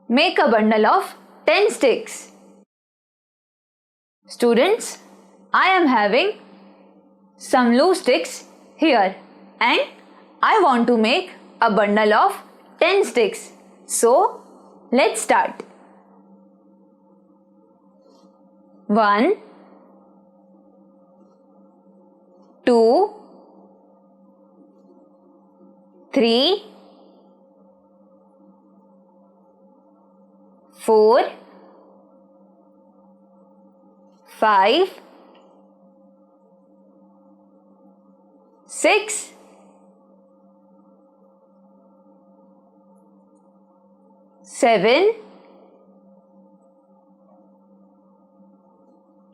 make a bundle of 10 sticks. Students, I am having some loose sticks here and I want to make a bundle of 10 sticks. So, let's start. 1, 2, 3, 4, 5, 6, 7,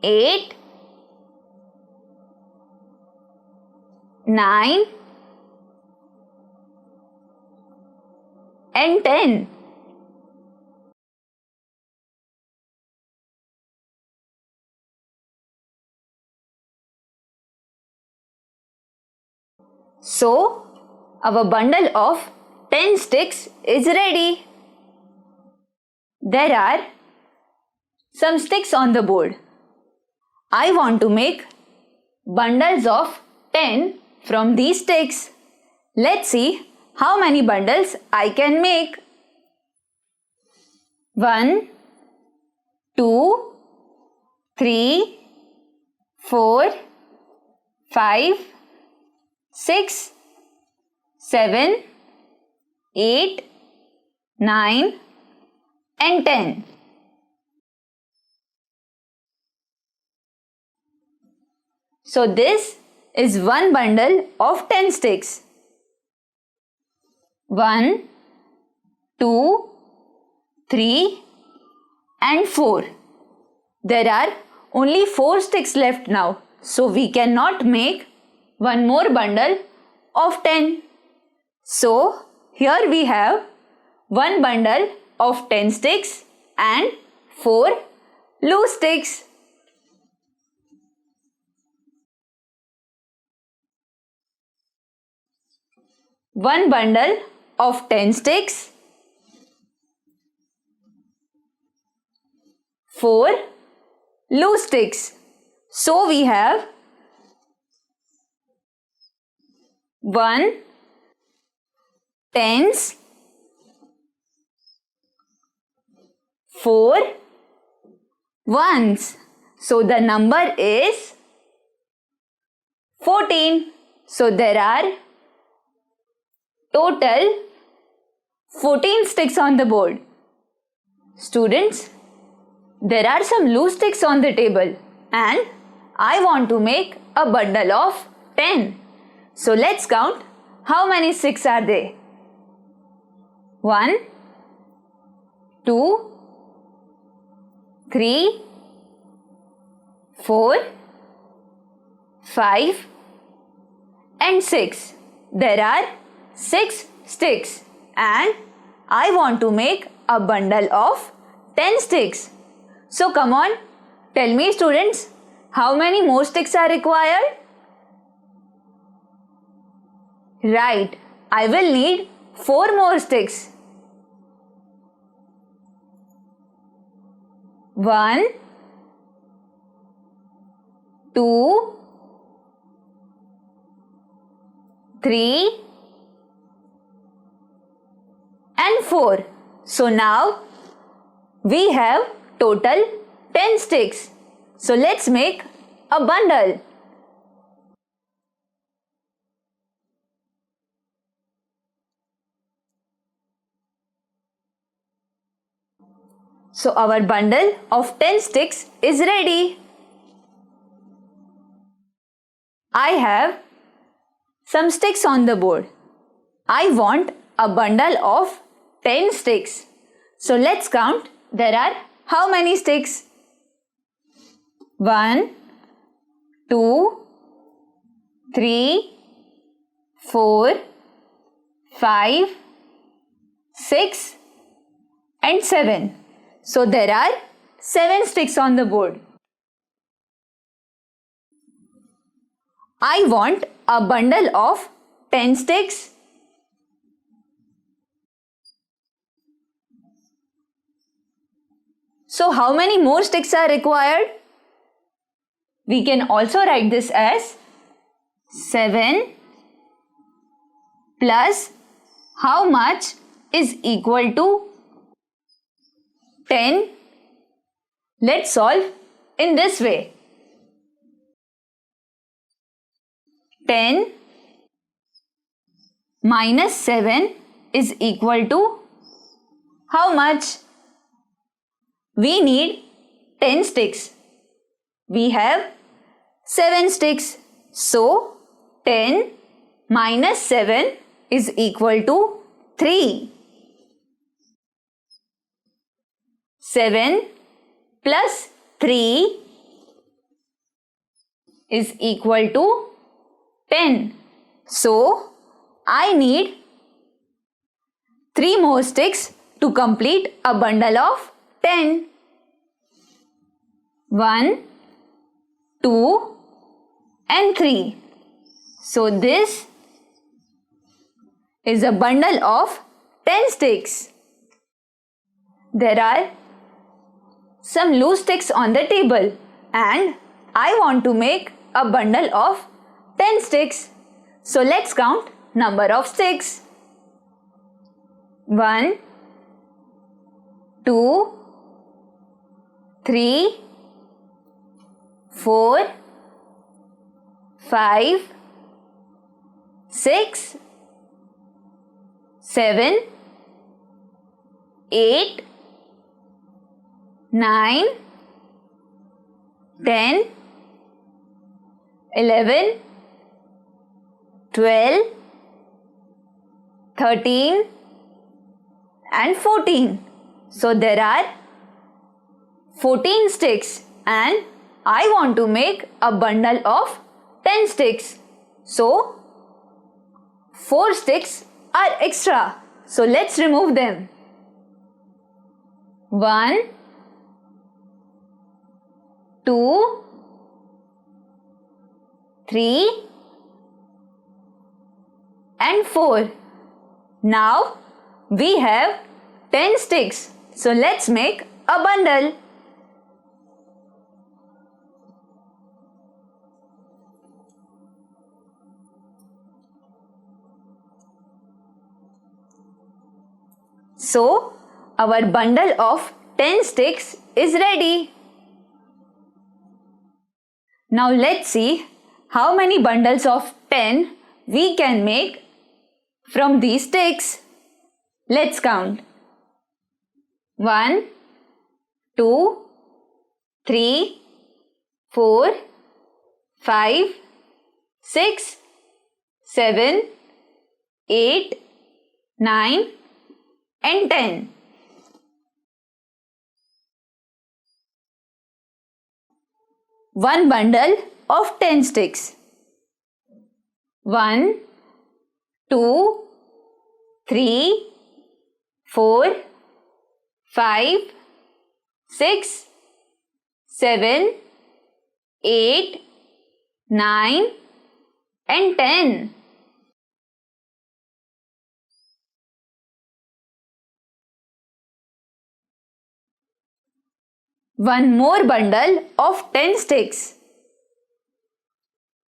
8, 9 and 10. So, our bundle of 10 sticks is ready. There are some sticks on the board. I want to make bundles of 10 from these sticks. Let's see how many bundles I can make. 1, 2, 3, 4, 5, 6, 7, 8, 9 and 10. So this is one bundle of 10 sticks. 1, 2, 3 and 4. There are only 4 sticks left now, so we cannot make one more bundle of 10. So here we have one bundle of 10 sticks and 4 loose sticks. One bundle of 10 sticks, 4 loose sticks. So we have 1 tens, 4 ones. So the number is 14. So there are total 14 sticks on the board. Students, there are some loose sticks on the table and I want to make a bundle of 10. So let's count how many sticks are there. 1, 2, 3, 4, 5 and 6. There are 6 sticks and I want to make a bundle of 10 sticks. So come on, tell me students, how many more sticks are required? Right, I will need 4 more sticks. 1, 2, 3 and 4. So now we have total 10 sticks. So let's make a bundle. So our bundle of 10 sticks is ready. I have some sticks on the board. I want a bundle of 10 sticks. So let's count. There are how many sticks? 1, 2, 3, 4, 5, 6 and 7. So there are 7 sticks on the board. I want a bundle of 10 sticks. So how many more sticks are required? We can also write this as 7 plus how much is equal to 10. Let's solve in this way. 10 minus 7 is equal to how much? We need 10 sticks. We have 7 sticks. So 10 minus 7 is equal to 3. 7 plus 3 is equal to 10. So I need 3 more sticks to complete a bundle of 10. 1, 2 and 3. So this is a bundle of 10 sticks. There are some loose sticks on the table and I want to make a bundle of 10 sticks. So let's count number of sticks. 1, 2, 3, 4, 5, 6, 7, 8, 9, 10, 11, 12, 13 and 14. So there are 14 sticks and I want to make a bundle of 10 sticks. So 4 sticks are extra. So let's remove them. 1, 2, 3 and 4. Now we have 10 sticks. So let's make a bundle. So our bundle of 10 sticks is ready. Now let's see how many bundles of 10 we can make from these sticks. Let's count. 1, 2, 3, 4, 5, 6, 7, 8, 9 and 10. One bundle of 10 sticks. 1, 2, 3, 4, 5, 6, 7, 8, 9 and 10. One more bundle of 10 sticks.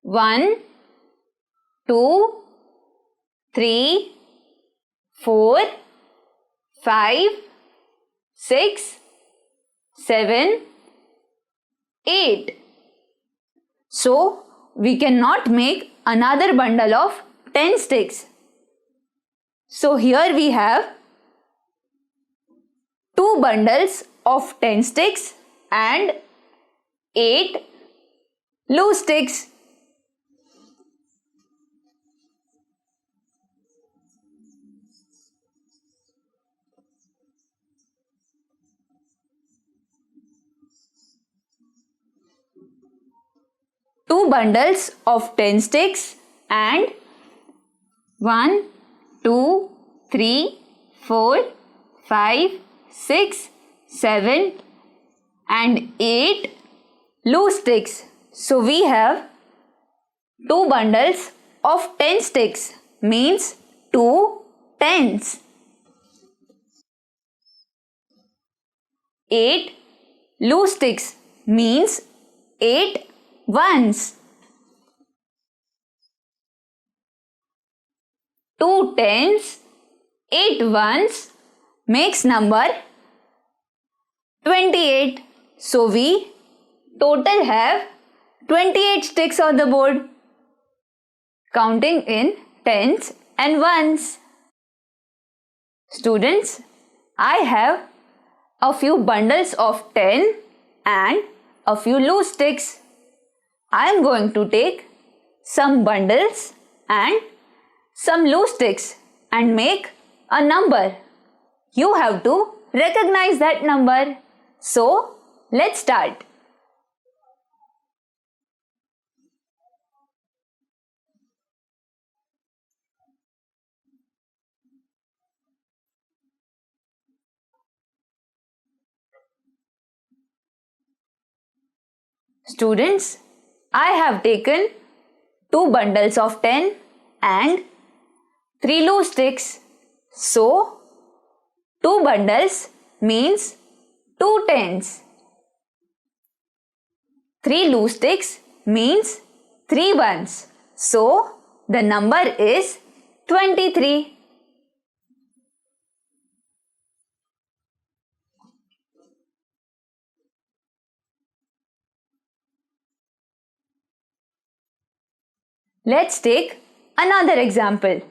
1, 2, 3, 4, 5, 6, 7, 8. So we cannot make another bundle of 10 sticks. So here we have 2 bundles of 10 sticks and 8 loose sticks. Two bundles of 10 sticks and 1, 2, 3, 4, 5, 6, 7 and 8 loose sticks. So we have 2 bundles of 10 sticks, means 2 tens. 8 loose sticks means 8 ones. 2 tens, 8 ones makes number 28. So we total have 28 sticks on the board, counting in tens and ones. Students, I have a few bundles of 10 and a few loose sticks. I am going to take some bundles and some loose sticks and make a number. You have to recognize that number. So, let's start. Students, I have taken 2 bundles of 10 and 3 loose sticks. So, 2 bundles means 2 tens. 3 loose sticks means 3 ones. So, the number is 23. Let's take another example.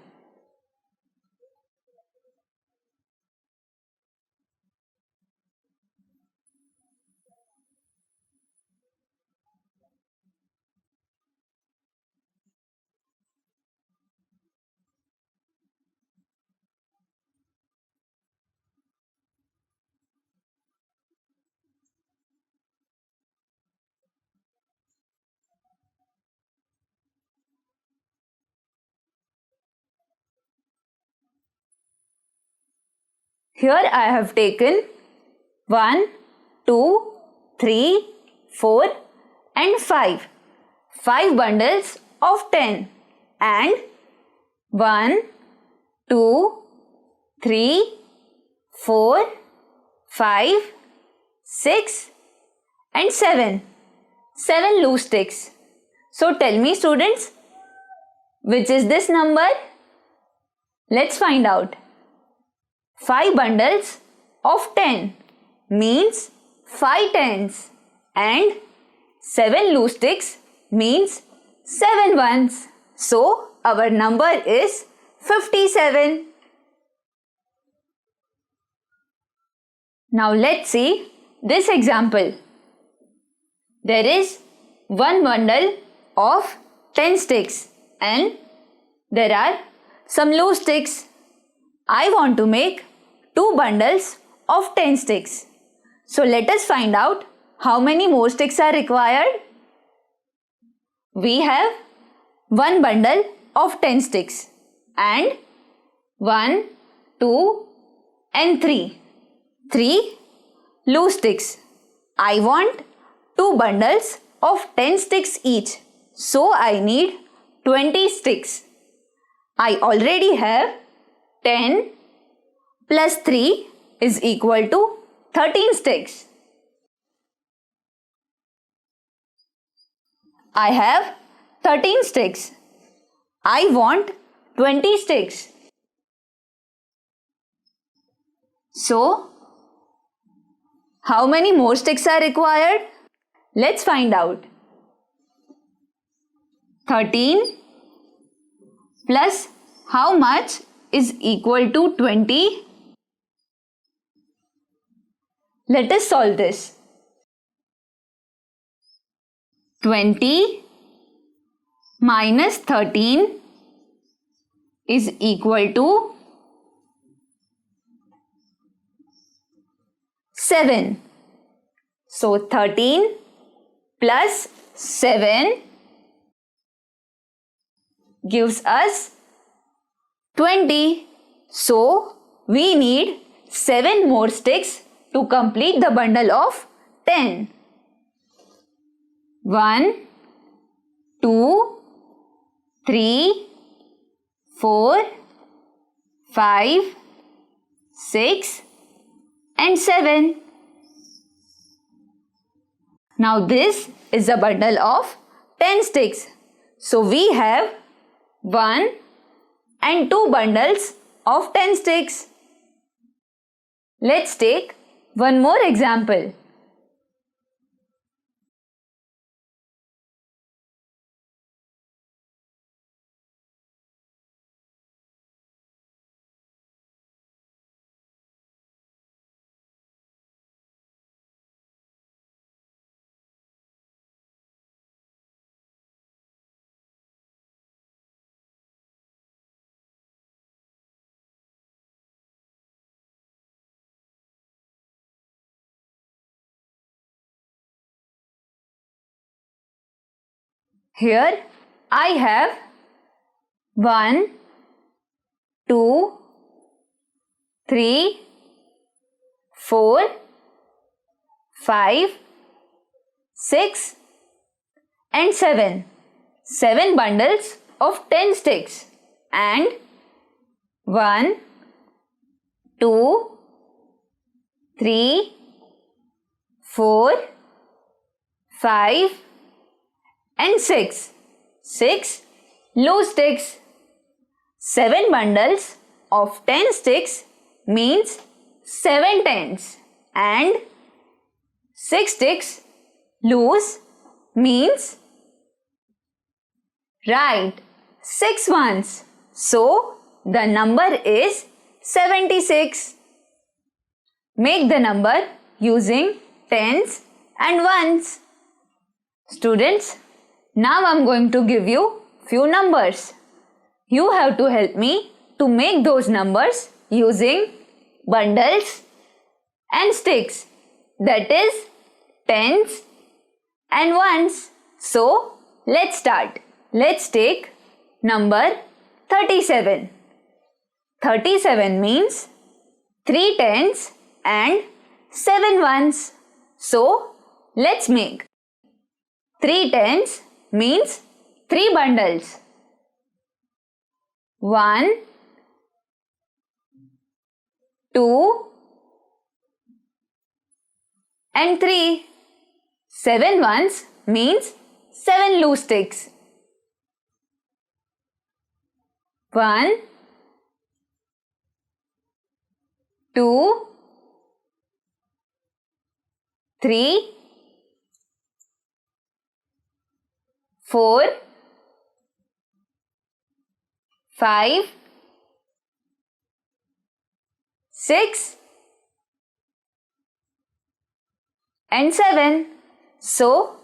Here I have taken 1, 2, 3, 4 and 5. 5 bundles of 10 and 1, 2, 3, 4, 5, 6 and 7. 7 loose sticks. So tell me students, which is this number? Let's find out. 5 bundles of 10 means 5 tens and 7 loose sticks means 7 ones. So our number is 57. Now let's see this example. There is 1 bundle of 10 sticks and there are some loose sticks. I want to make 2 bundles of 10 sticks. So let us find out how many more sticks are required. We have 1 bundle of 10 sticks and 1, 2 and 3. 3 loose sticks. I want 2 bundles of 10 sticks each. So I need 20 sticks. I already have 10 plus 3 is equal to 13 sticks. I have 13 sticks. I want 20 sticks. So, how many more sticks are required? Let's find out. 13 plus how much is equal to 20? Let us solve this. 20 minus 13 is equal to 7. So 13 plus 7 gives us 20. So we need 7 more sticks to complete the bundle of 10. 1, 2, 3, 4, 5, 6 and 7. Now this is a bundle of 10 sticks. So we have 1 and 2 bundles of 10 sticks. Let's take one more example. Here I have 1, 2, 3, 4, 5, 6 and 7. 7 bundles of 10 sticks and 1, 2, 3, 4, 5 and 6. 6 loose sticks. 7 bundles of 10 sticks means 7 tens and 6 sticks loose means right 6 ones. So the number is 76. Make the number using tens and ones. Students, now I am going to give you few numbers. You have to help me to make those numbers using bundles and sticks, that is tens and ones. So let's start. Let's take number 37. 37 means 3 tens and 7 ones. So let's make 3 tens means 3 bundles. 1, 2 and 3. 7 ones means 7 loose sticks. 1, 2, 3, 4, 5, 6 and 7. So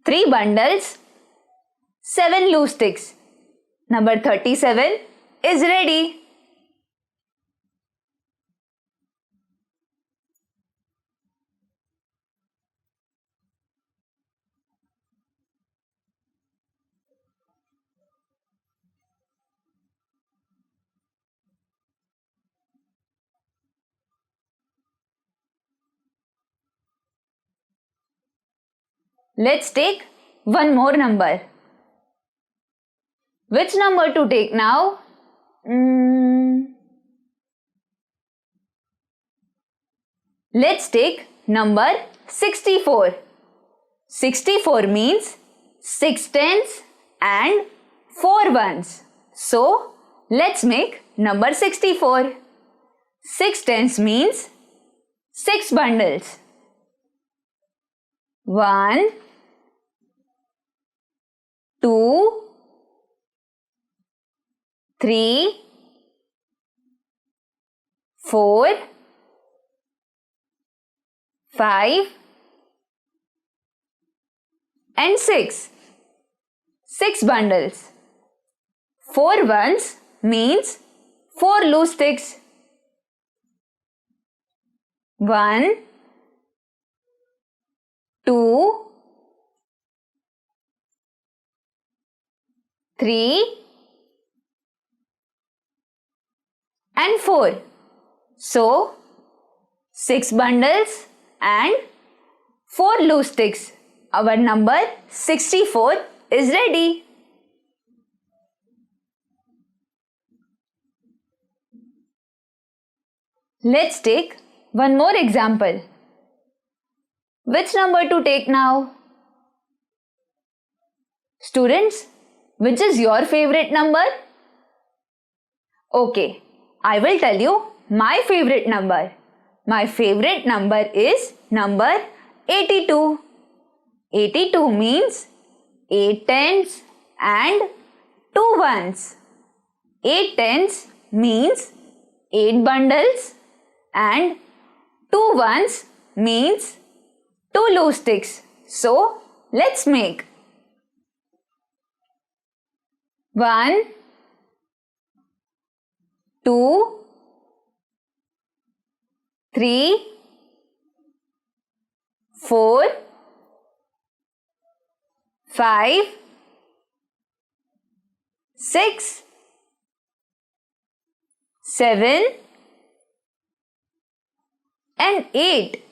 3 bundles, 7 loose sticks. Number 37 is ready. Let's take one more number. Which number to take now? Let's take number 64. 64 means 6 tens and 4 ones. So let's make number 64. 6 tens means 6 bundles. 1, 2, 3, 4, 5 and 6. 6 bundles. 4 ones means 4 loose sticks. 1, 2, 3 and 4. So 6 bundles and 4 loose sticks. Our number 64 is ready. Let's take one more example. Which number to take now? Students, which is your favorite number? Okay, I will tell you my favorite number. My favorite number is number 82. 82 means 8 tens and 2 ones. 8 tens means 8 bundles and 2 ones means 2 loose sticks. So, let's make 1, 2, 3, 4, 5, 6, 7 and 8.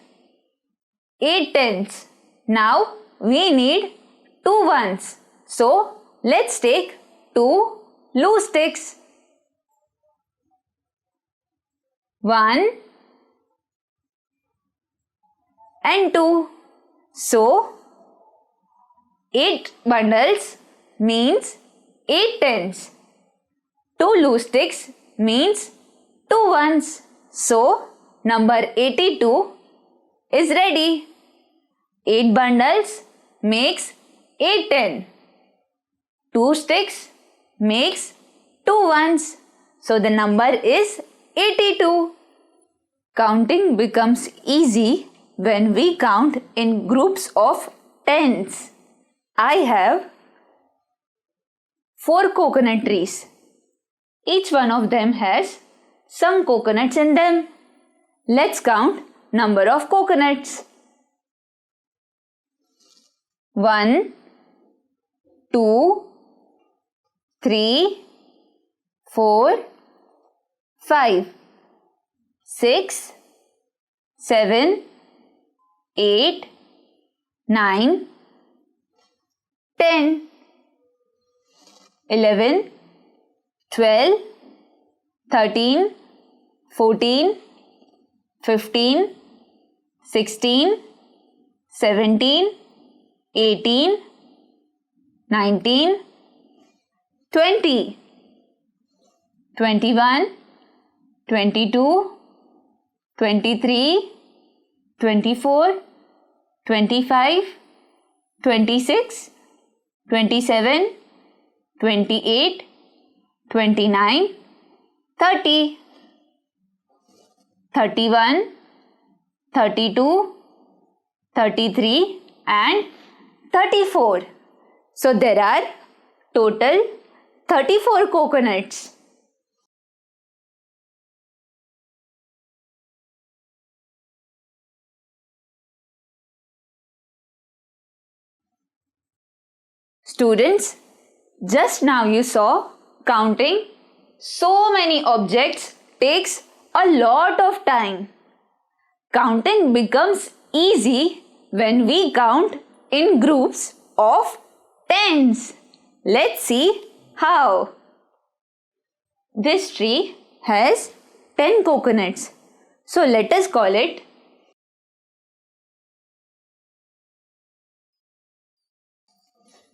8 tens. Now we need 2 ones. So let's take 2 loose sticks. 1 and 2. So 8 bundles means 8 tens. 2 loose sticks means 2 ones. So number 82 is ready. 8 bundles makes 8 ten. 2 sticks makes 2 ones. So the number is 82. Counting becomes easy when we count in groups of tens. I have 4 coconut trees. Each one of them has some coconuts in them. Let's count number of coconuts. 1, 2, 3, 4, 5, 6, 7, 8, 9, 10, 11, 12, 13, 14, 15, 16, 17, 18, 19, 20, 21, 22, 23, 24, 25, 26, 27, 28, 29, 30, 31, 32, 33 and 34. So there are total 34 coconuts. Students, just now you saw counting so many objects takes a lot of time. Counting becomes easy when we count in groups of tens. Let's see how. This tree has 10 coconuts. So let us call it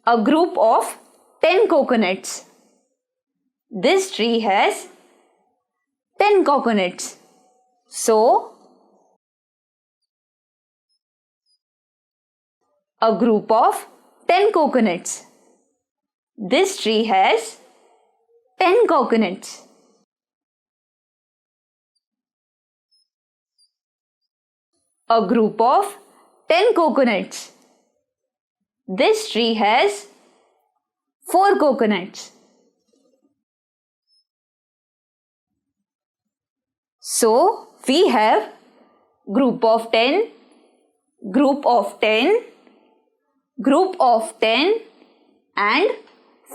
a group of 10 coconuts. This tree has 10 coconuts. So, a group of 10 coconuts. This tree has 10 coconuts. A group of 10 coconuts. This tree has 4 coconuts. So, we have group of 10, group of 10, group of 10 and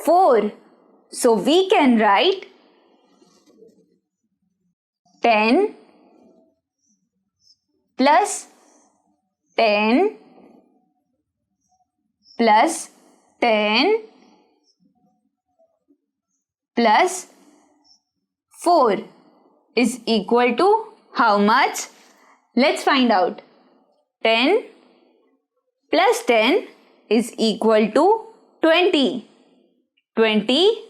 4. So, we can write 10 plus 10 plus 10 plus 4 is equal to how much? Let's find out. 10 plus 10 is equal to 20. 20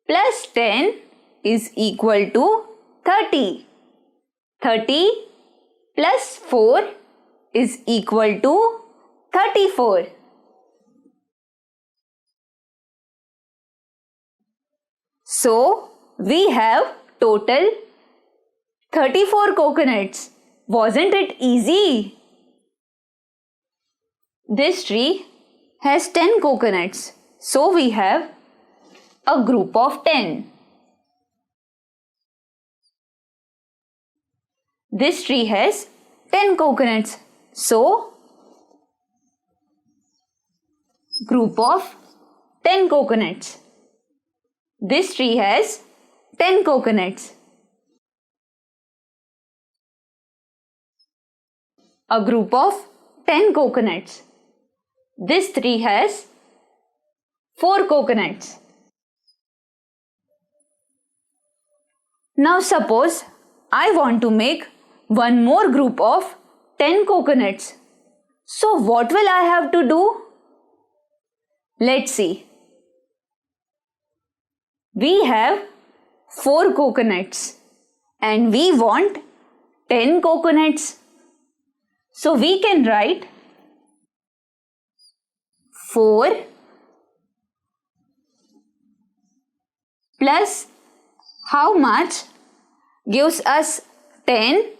plus 10 is equal to 30. 30 plus 4 is equal to 34. So, we have total 34 coconuts. Wasn't it easy? This tree has 10 coconuts. So, we have a group of 10. This tree has 10 coconuts. So, group of 10 coconuts. This tree has 10 coconuts. A group of 10 coconuts. This tree has 4 coconuts. Now suppose I want to make one more group of 10 coconuts. So what will I have to do? Let's see. We have 4 coconuts and we want 10 coconuts. So we can write 4 plus how much gives us 10?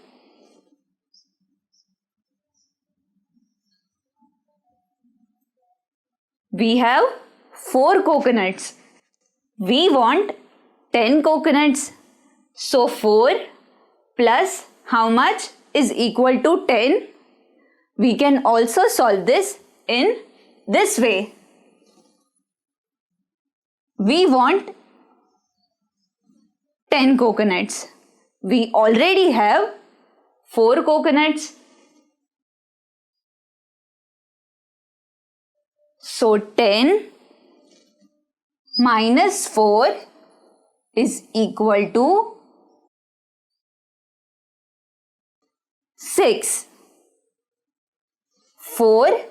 We have 4 coconuts. We want 10 coconuts. So 4 plus how much is equal to 10? We can also solve this in this way. We want 10 coconuts. We already have 4 coconuts. So 10 minus 4 is equal to 6. 4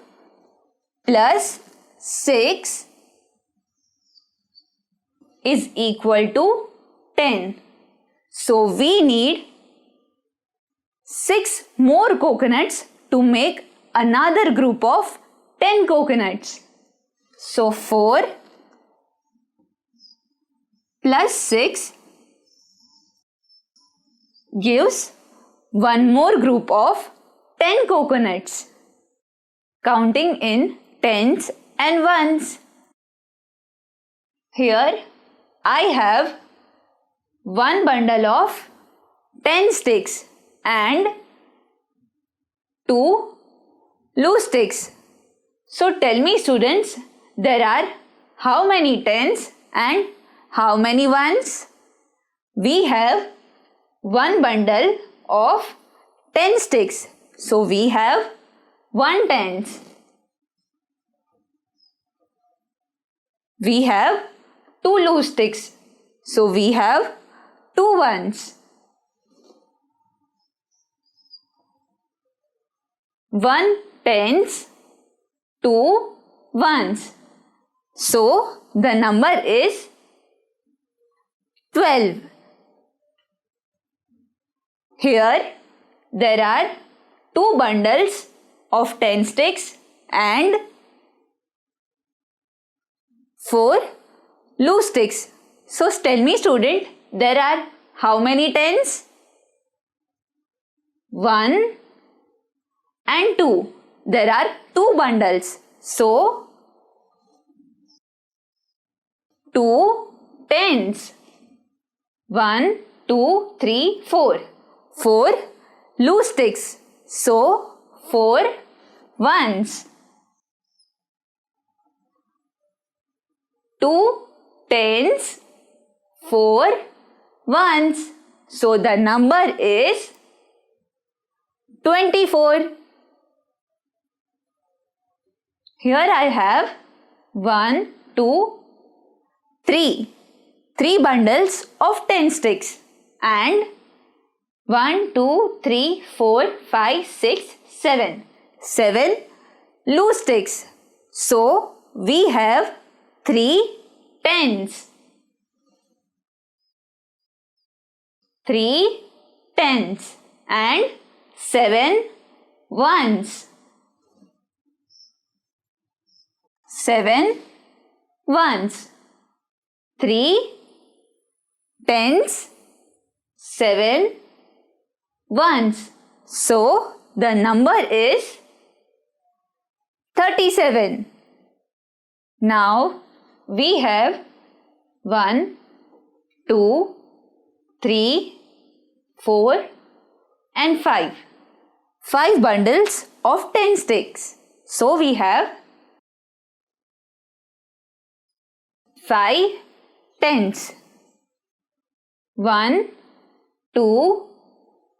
plus 6 is equal to 10. So we need 6 more coconuts to make another group of 10 coconuts. So 4 plus 6 gives one more group of 10 coconuts, counting in tens and ones. Here I have one bundle of 10 sticks and 2 loose sticks. So tell me students, there are how many tens and how many ones? We have one bundle of 10 sticks. So we have 1 tens. We have 2 loose sticks. So we have 2 ones. 1 tens, 2 ones. So the number is 12. Here there are 2 bundles of 10 sticks and 4 loose sticks. So tell me student, there are how many tens? 1 and 2. There are 2 bundles. So 2 tens. 1, 2, 3, 4. 4 loose sticks. So 4 ones. 2 tens, 4 ones. So the number is 24. Here I have 1, 2, 3. 3 bundles of 10 sticks and 1, 2, 3, 4, 5, 6, 7. 7 loose sticks. So we have 3 tens. 3 tens and 7 ones. 7 ones. 3 tens, 7 ones. So the number is 37. Now we have 1, 2, 3, 4 and 5. 5 bundles of 10 sticks. So we have 5 tens. 1, 2,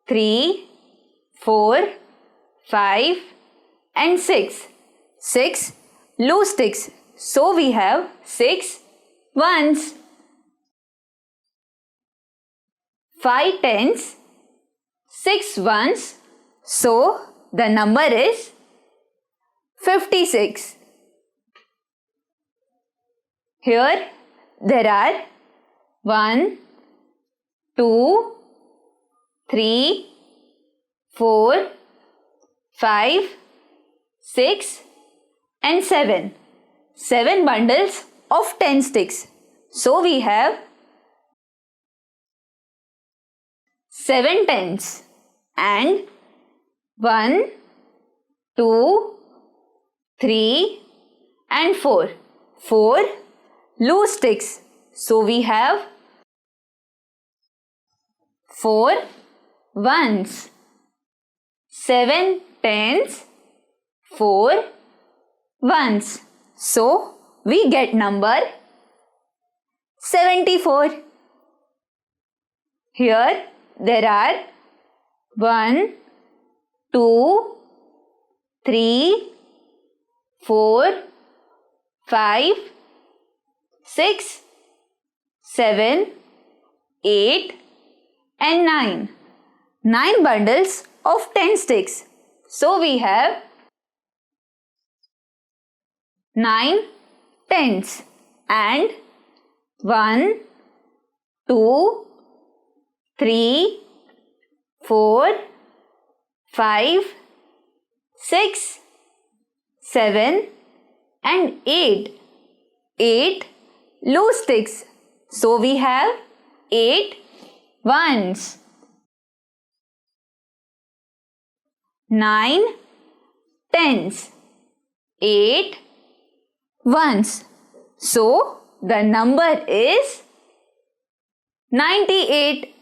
3, 4, 5 and 6. 6 loose sticks. So we have 6 ones. 5 tens, 6 ones. So the number is 56. Here there are 1, 2, 3, 4, 5, 6 and 7. 7 bundles of 10 sticks. So we have 7 tens and 1, 2, 3 and 4. 4 loose sticks. So we have 4 ones. 7 tens, 4 ones. So we get number 74. Here there are 1, 2, 3, 4, 5, 6, 7, 8 and 9. 9 bundles of 10 sticks. So we have 9 tens and 1, 2, 3, 4, 5, 6, 7 and 8. 8 loose sticks. So we have 8 ones. 9 tens. 8 ones. So the number is 98.